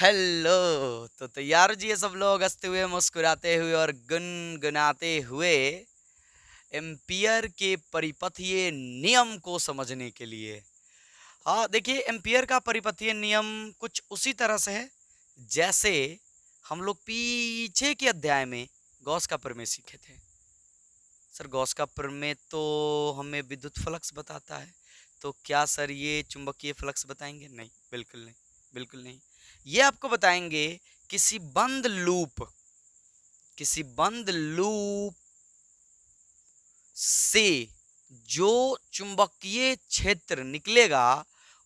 Hello. तो तैयार हो जी ये सब लोग हंसते हुए मुस्कुराते हुए और गुनगुनाते हुए एम्पियर के परिपथीय नियम को समझने के लिए। हाँ देखिए, एम्पियर का परिपथीय नियम कुछ उसी तरह से है जैसे हम लोग पीछे के अध्याय में गॉस का प्रमेय सीखे थे। सर गॉस का प्रमेय तो हमें विद्युत फ्लक्स बताता है, तो क्या सर ये चुंबकीय फ्लक्स बताएंगे? नहीं, बिल्कुल नहीं, बिल्कुल नहीं। ये आपको बताएंगे किसी बंद लूप से जो चुंबकीय क्षेत्र निकलेगा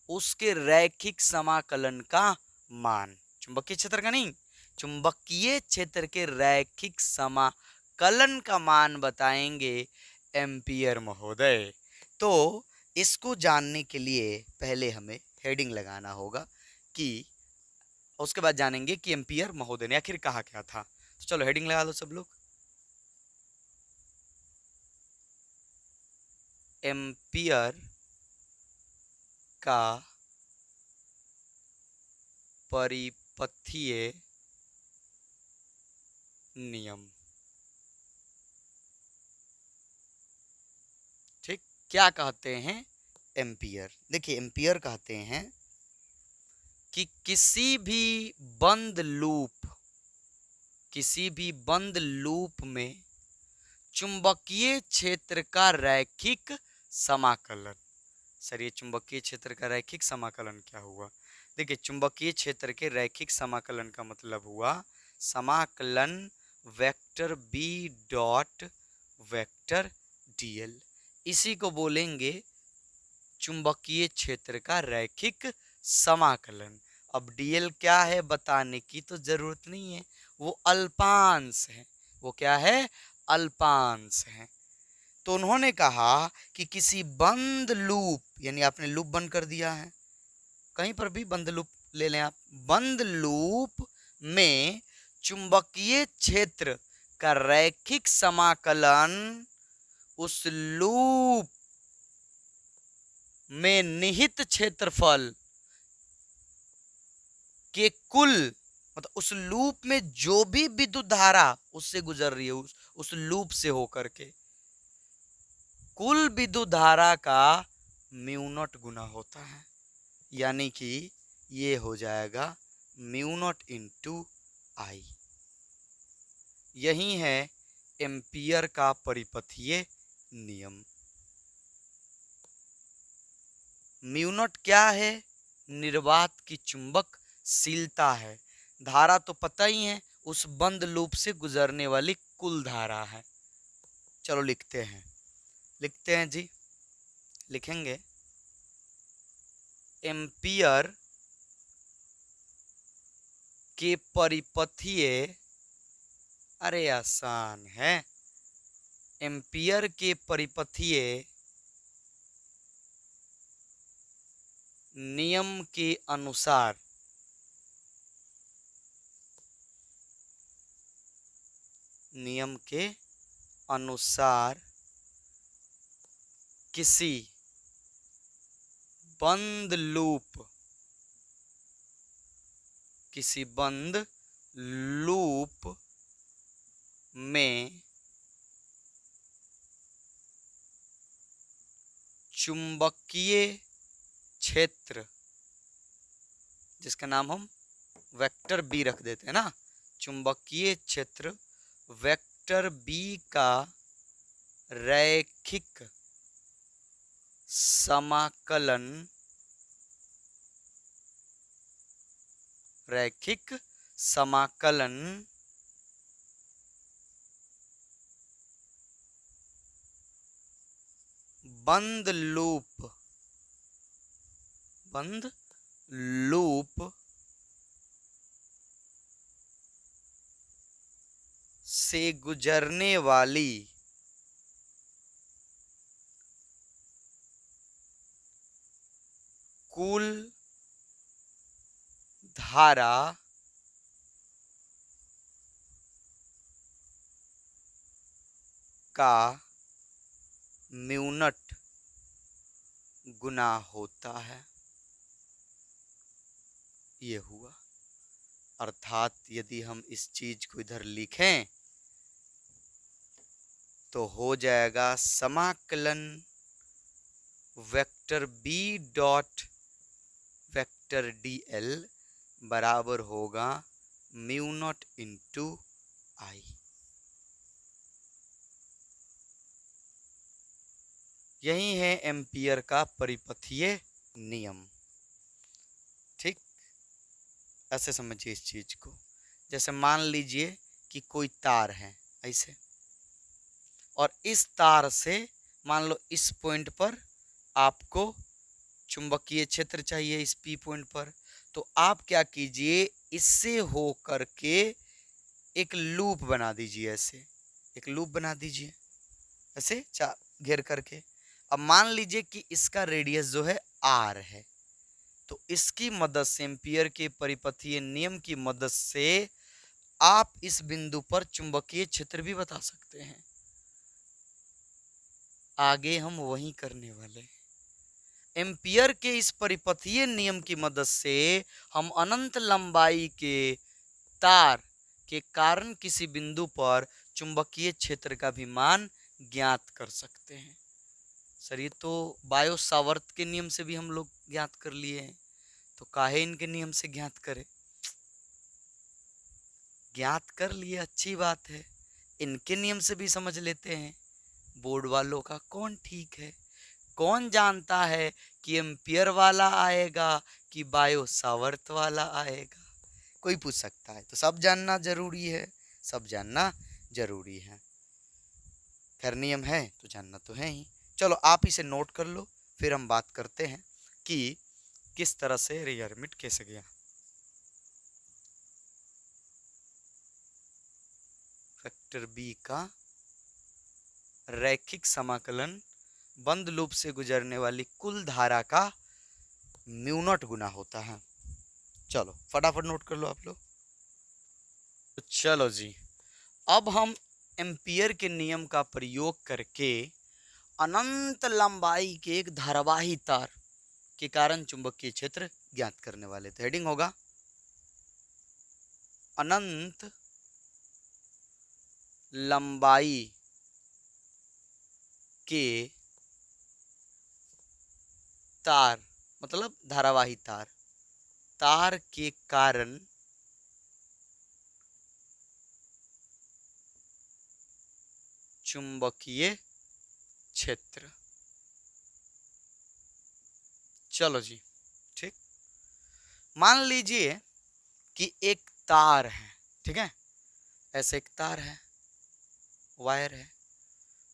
उसके रैखिक समाकलन का मान, चुंबकीय क्षेत्र का नहीं, चुंबकीय क्षेत्र के रैखिक समाकलन का मान बताएंगे एम्पियर महोदय। तो इसको जानने के लिए पहले हमें हेडिंग लगाना होगा कि, उसके बाद जानेंगे कि एम्पियर महोदय ने आखिर कहा क्या था। तो चलो हेडिंग लगा लो सब लोग। एम्पियर का परिपथीय नियम। ठीक, क्या कहते हैं एम्पियर? देखिए एम्पियर कहते हैं कि किसी भी बंद लूप में चुंबकीय क्षेत्र का रैखिक समाकलन। सर ये चुंबकीय क्षेत्र का रैखिक समाकलन क्या हुआ? देखिए चुंबकीय क्षेत्र के रैखिक समाकलन का मतलब हुआ समाकलन vector B dot vector DL. इसी को बोलेंगे चुंबकीय क्षेत्र का रैखिक समाकलन। अब डीएल क्या है बताने की तो जरूरत नहीं है, वो अल्पांश है। वो क्या है? अल्पांश है। तो उन्होंने कहा कि किसी बंद लूप, यानी आपने लूप बंद कर दिया है, कहीं पर भी बंद लूप ले लें आप, बंद लूप में चुंबकीय क्षेत्र का रैखिक समाकलन उस लूप में निहित क्षेत्रफल के कुल, मतलब उस लूप में जो भी विद्युत धारा उससे गुजर रही है, उस लूप से होकर के कुल विद्युत धारा का म्यू नॉट गुना होता है। यानी कि ये हो जाएगा म्यू नॉट इंटू आई। यही है एम्पियर का परिपथीय नियम। म्यू नॉट क्या है? निर्वात की चुंबकशीलता है। धारा तो पता ही है, उस बंद लूप से गुजरने वाली कुल धारा है। चलो लिखते हैं जी, लिखेंगे एम्पियर के परिपथीय, अरे आसान है, एम्पियर के परिपथीय नियम के अनुसार किसी बंद लूप में चुंबकीय क्षेत्र, जिसका नाम हम वेक्टर बी रख देते हैं ना, चुंबकीय क्षेत्र वेक्टर बी का रैखिक समाकलन बंद लूप से गुजरने वाली कुल धारा का म्यू नॉट गुना होता है। ये हुआ। अर्थात यदि हम इस चीज को इधर लिखें तो हो जाएगा समाकलन vector B dot vector D L बराबर होगा म्यू नॉट इंटू आई। यही है एम्पियर का परिपथीय नियम। ठीक, ऐसे समझिए इस चीज को। जैसे मान लीजिए कि कोई तार है ऐसे, और इस तार से मान लो इस पॉइंट पर आपको चुंबकीय क्षेत्र चाहिए इस पी पॉइंट पर, तो आप क्या कीजिए, इससे हो करके एक लूप बना दीजिए। ऐसे एक लूप बना दीजिए ऐसे घेर करके। अब मान लीजिए कि इसका रेडियस जो है आर है, तो इसकी मदद से, एम्पियर के परिपथीय नियम की मदद से आप इस बिंदु पर चुंबकीय क्षेत्र भी बता सकते हैं। आगे हम वही करने वाले हैं। एम्पियर के इस परिपथीय नियम की मदद से हम अनंत लंबाई के तार के कारण किसी बिंदु पर चुंबकीय क्षेत्र का भी मान ज्ञात कर सकते हैं। सर ये तो बायो सावर्त के नियम से भी हम लोग ज्ञात कर लिए हैं, तो काहे इनके नियम से ज्ञात करें? ज्ञात कर लिए, अच्छी बात है, इनके नियम से भी समझ लेते हैं। बोर्ड वालों का कौन ठीक है? कौन जानता है कि एम्पियर वाला आएगा कि बायो सावर्त वाला आएगा? कोई पूछ सकता है, तो सब जानना जरूरी है, सब जानना जरूरी है। खैर नियम है तो जानना तो है ही। चलो आप इसे नोट कर लो, फिर हम बात करते हैं कि किस तरह से रियरमिट कैसे गया। वेक्टर बी का रैखिक समाकलन बंद लूप से गुजरने वाली कुल धारा का म्यू नॉट गुना होता है। चलो फटाफट नोट कर लो आप लोग। तो चलो जी, अब हम एम्पियर के नियम का प्रयोग करके अनंत लंबाई के एक धारावाही तार के कारण चुंबकीय क्षेत्र ज्ञात करने वाले। तो हेडिंग होगा अनंत लंबाई के तार, मतलब धारावाही तार, तार के कारण चुंबकीय क्षेत्र। चलो जी, ठीक। मान लीजिए कि एक तार है, ठीक है, ऐसे एक तार है, वायर है,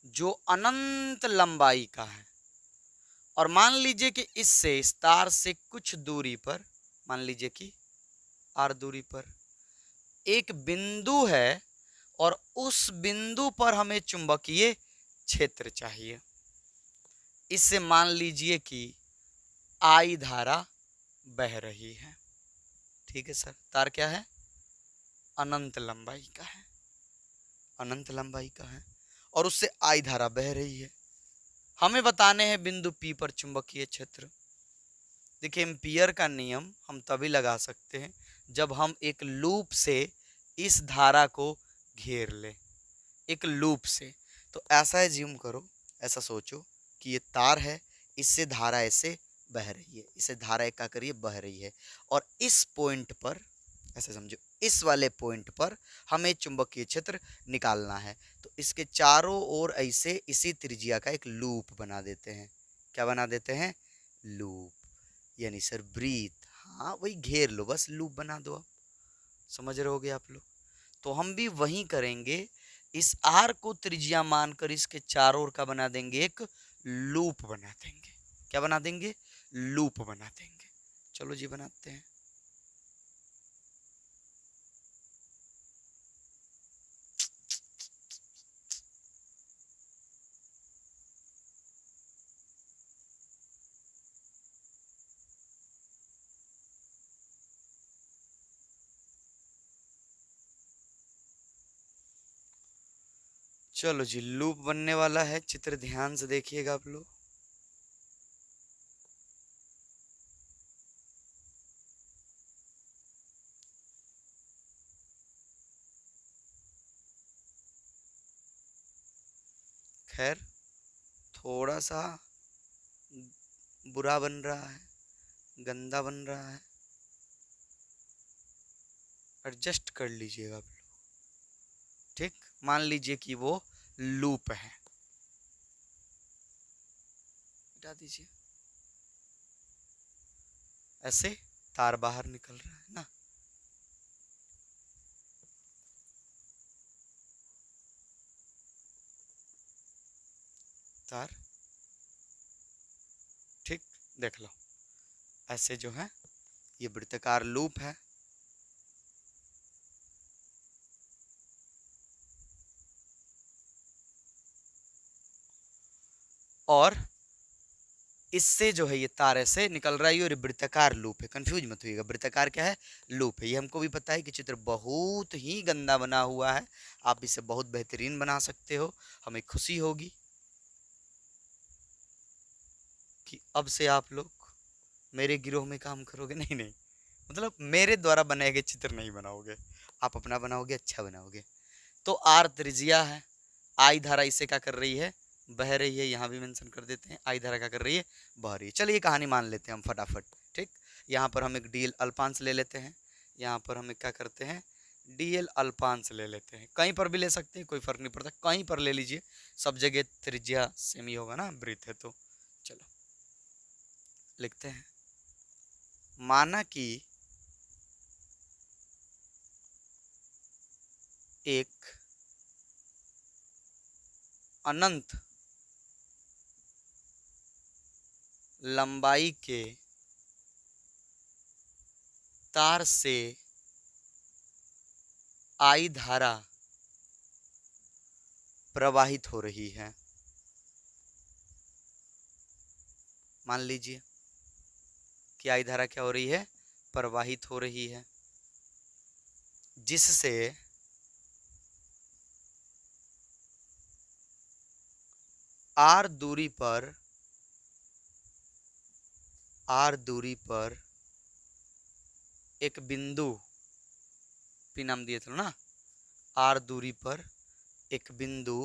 जो अनंत लंबाई का है, और मान लीजिए कि इससे, इस तार से कुछ दूरी पर, मान लीजिए कि आर दूरी पर एक बिंदु है, और उस बिंदु पर हमें चुंबकीय क्षेत्र चाहिए। इससे मान लीजिए कि आई धारा बह रही है। ठीक है सर, तार क्या है? अनंत लंबाई का है, अनंत लंबाई का है, और उससे आई धारा बह रही है। हमें बताने हैं बिंदु पी पर चुंबकीय क्षेत्र। देखिए एम्पियर का नियम हम तभी लगा सकते हैं जब हम एक लूप से इस धारा को घेर ले, एक लूप से। तो ऐसा एज्यूम करो, ऐसा सोचो कि ये तार है, इससे धारा ऐसे बह रही है, इसे धारा क्या करिए, बह रही है, और इस पॉइंट पर, ऐसे समझो, इस वाले पॉइंट पर हमें चुंबकीय क्षेत्र निकालना है। तो इसके चारों ओर ऐसे इसी त्रिज्या का एक लूप बना देते हैं। क्या बना देते हैं? लूप, यानी सर ब्रीथ। हाँ वही घेर लो, बस लूप बना दो। आप समझ रहे होगे आप लोग। तो हम भी वही करेंगे, इस आर को त्रिज्या मानकर इसके चारों ओर का बना देंगे, एक लूप बना देंगे। क्या बना देंगे? लूप बना देंगे। चलो जी बनाते हैं। चलो जी, लूप बनने वाला है, चित्र ध्यान से देखिएगा आप लोग। खैर थोड़ा सा बुरा बन रहा है, गंदा बन रहा है, एडजस्ट कर लीजिएगा आप लोग। ठीक, मान लीजिए कि वो लूप है, हटा दीजिए। ऐसे तार बाहर निकल रहा है ना, तार। ठीक, देख लो ऐसे जो है ये वृत्ताकार लूप है। और इससे जो है ये तार ऐसे निकल रहा है और ये वृत्ताकार लूप है। कंफ्यूज मत होइएगा, वृत्ताकार क्या है, लूप है। ये हमको भी पता है कि चित्र बहुत ही गंदा बना हुआ है, आप इसे बहुत बेहतरीन बना सकते हो। हमें खुशी होगी कि अब से आप लोग मेरे गिरोह में काम करोगे। नहीं नहीं, मतलब मेरे द्वारा बनाए गए चित्र नहीं बनाओगे, आप अपना बनाओगे, अच्छा बनाओगे। तो आर त्रिज्या है, आई धारा इससे क्या कर रही है, बह रही है। यहाँ भी मेंशन कर देते हैं, आई धारा क्या कर रही है, बह रही है। चलिए कहानी मान लेते हैं हम फटाफट। ठीक, यहाँ पर हम एक डीएल अल्पांश ले लेते हैं, यहाँ पर हम क्या करते हैं, डीएल अल्पांश ले लेते हैं। कहीं पर भी ले सकते हैं, कोई फर्क नहीं पड़ता, कहीं पर ले लीजिए, सब जगह त्रिज्या सेम ही होगा ना, वृत्त है तो। चलो लिखते हैं, माना कि एक अनंत लंबाई के तार से आई धारा प्रवाहित हो रही है। मान लीजिए कि आई धारा क्या हो रही है, प्रवाहित हो रही है, जिससे आर दूरी पर एक बिंदु पी नाम दिए थे ना, आर दूरी पर एक बिंदु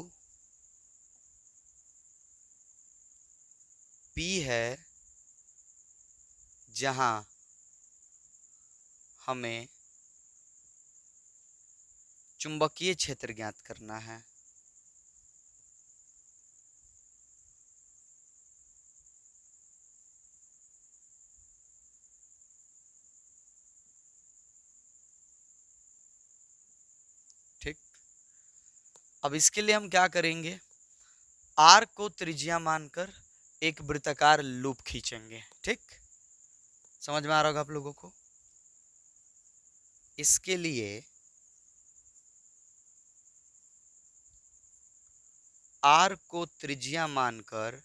पी है, जहां हमें चुंबकीय क्षेत्र ज्ञात करना है। ठीक, अब इसके लिए हम क्या करेंगे, आर को त्रिज्या मानकर एक वृत्ताकार लूप खींचेंगे। ठीक, समझ में आ रहा होगा आप लोगों को। इसके लिए आर को त्रिज्या मानकर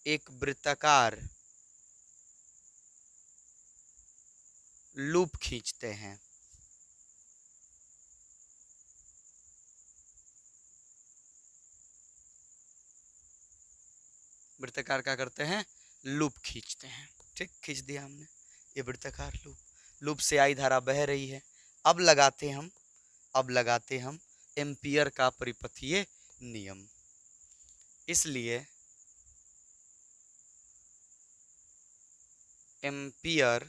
एक वृत्ताकार लूप खींचते हैं। वृत्ताकार क्या करते हैं, लूप खींचते हैं। ठीक, खींच दिया हमने ये वृत्ताकार लूप, लूप से आई धारा बह रही है। अब लगाते हम एम्पियर का परिपथीय नियम। इसलिए एम्पियर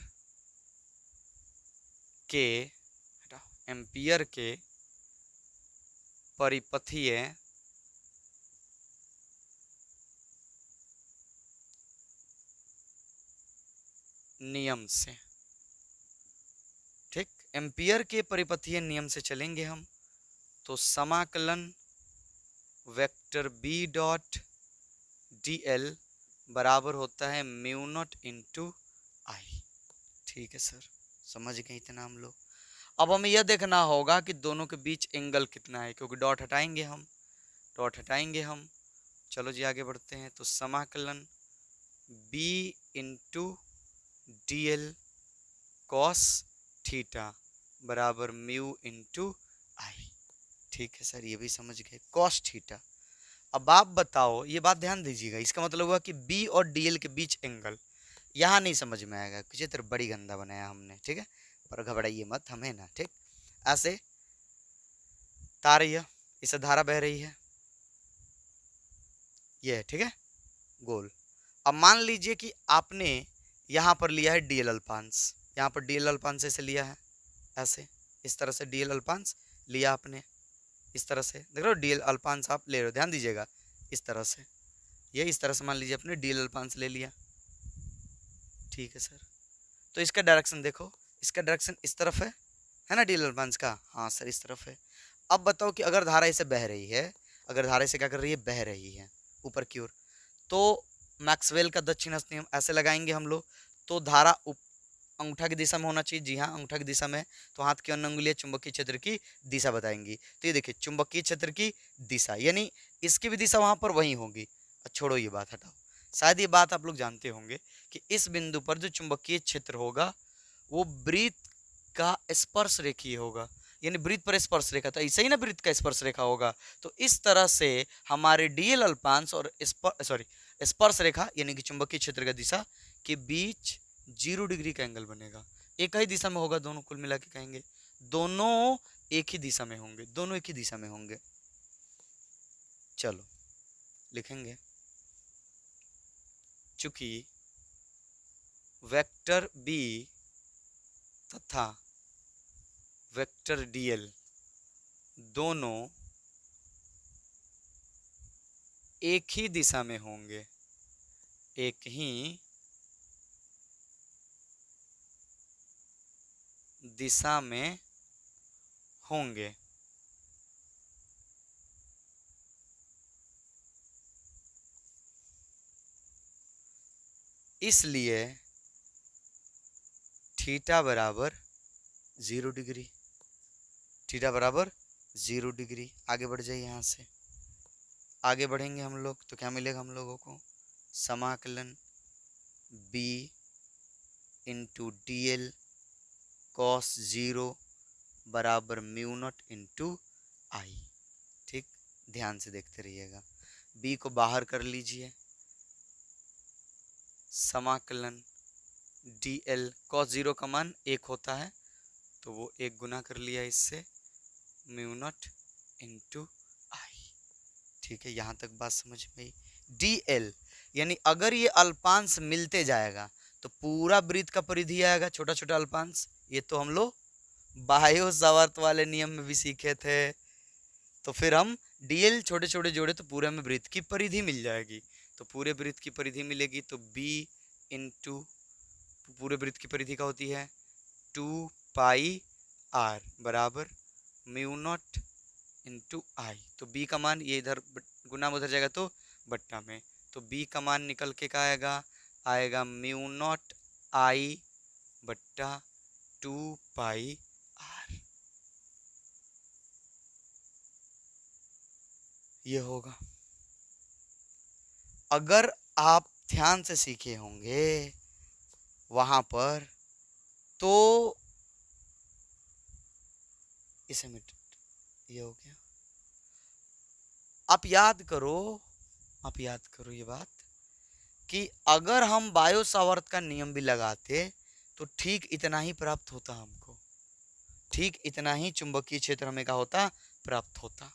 के परिपथीय नियम से, ठीक, एम्पियर के परिपथीय नियम से चलेंगे हम, तो समाकलन vector B dot D L बराबर होता है म्यू नॉट इंटू आई। ठीक है सर, समझ गए इतना हम लोग। अब हमें यह देखना होगा कि दोनों के बीच एंगल कितना है, क्योंकि डॉट हटाएंगे हम। चलो जी आगे बढ़ते हैं। तो समाकलन b into D L cos theta बराबर म्यू इंटू आई। ठीक है सर, ये भी समझ गए, कॉस थीटा। अब आप बताओ, ये बात ध्यान दीजिएगा, इसका मतलब हुआ कि b और dl के बीच एंगल, यहाँ नहीं समझ में आएगा, चित्र बड़ी गंदा बनाया हमने, ठीक है, पर घबराइए मत, हमें ना, ठीक। ऐसे तार, इससे धारा बह रही है, ये ठीक है, गोल। अब मान लीजिए कि आपने यहाँ पर लिया है डीएल अल्पांश, यहाँ पर डीएल अल्पांश ऐसे लिया है, ऐसे इस तरह से डीएल अल्पांश लिया आपने, इस तरह से देख रहे हो, डीएल अल्पांश आप ले रहे हो, ध्यान दीजिएगा, इस तरह से, ये इस तरह से मान लीजिए आपने डीएल अल्पांश ले लिया, ठीक है सर। तो इसका डायरेक्शन देखो, इसका डायरेक्शन इस तरफ है ना डीएल अल्पांश का, हाँ सर इस तरफ है। अब बताओ कि अगर धारा इसे बह रही है, अगर धारा इसे क्या कर रही है, बह रही है ऊपर की ओर, तो मैक्सवेल का दक्षिण हस्त नियम ऐसे लगाएंगे हम लोग, तो धारा अंगूठा की दिशा में होना चाहिए, जी हाँ अंगूठा की दिशा में, तो हाथ की अन्य उंगलियां चुंबकीय क्षेत्र की दिशा बताएंगी। तो ये देखिए चुंबकीय क्षेत्र की दिशा, यानी इसकी भी दिशा वहां पर वही होगी। छोड़ो ये बात, हटाओ, शायद ये बात आप लोग जानते होंगे कि इस बिंदु पर जो चुंबकीय क्षेत्र होगा वो वृत्त का स्पर्श रेखीय होगा, यानी वृत्त पर स्पर्श रेखा, तो ऐसे ही ना वृत्त का स्पर्श रेखा होगा। तो इस तरह से हमारे डीएल अल्पांश और स्पर्श रेखा यानी कि चुंबकीय क्षेत्र का दिशा के बीच 0 डिग्री का एंगल बनेगा। एक ही दिशा में होगा दोनों, कुल मिला के कहेंगे दोनों एक ही दिशा में होंगे, दोनों एक ही दिशा में होंगे। चलो लिखेंगे, चूंकि वेक्टर बी तथा वेक्टर डीएल दोनों एक ही दिशा में होंगे, एक ही दिशा में होंगे, इसलिए थीटा बराबर 0 डिग्री, थीटा बराबर 0 डिग्री। आगे बढ़ जाइए, यहाँ से आगे बढ़ेंगे हम लोग तो क्या मिलेगा हम लोगों को, समाकलन b into D L cos 0 बराबर म्यू नॉट इंटू आई। ठीक, ध्यान से देखते रहिएगा, b को बाहर कर लीजिए, समाकलन डी एल कॉस 0 का मान 1 होता है, तो वो 1 गुना कर लिया इससे, म्यू नॉट इंटू आई। ठीक है, यहाँ तक बात समझ में आई। डी एल यानी अगर ये अल्पांश मिलते जाएगा तो पूरा वृत्त का परिधि आएगा, छोटा छोटा अल्पांश, ये तो हम लोग बाह्य सावर्त वाले नियम में भी सीखे थे। तो फिर हम डीएल छोटे छोटे जोड़े तो पूरे में वृत्त की परिधि मिल जाएगी, तो पूरे वृत्त की परिधि मिलेगी, तो b इंटू पूरे वृत्त की परिधि का होती है 2 पाई r बराबर म्यू नॉट इंटू आई। तो b का मान ये इधर गुना में उधर जाएगा तो बट्टा में, तो b का मान निकल के क्या आएगा, आएगा म्यू नॉट आई बट्टा 2 पाई r, ये होगा। अगर आप ध्यान से सीखे होंगे वहां पर तो इसे मिट, ये हो गया। आप याद करो ये बात कि अगर हम बायो सावर्त का नियम भी लगाते तो ठीक इतना ही प्राप्त होता, हमको ठीक इतना ही चुंबकीय क्षेत्र हमें का होता, प्राप्त होता।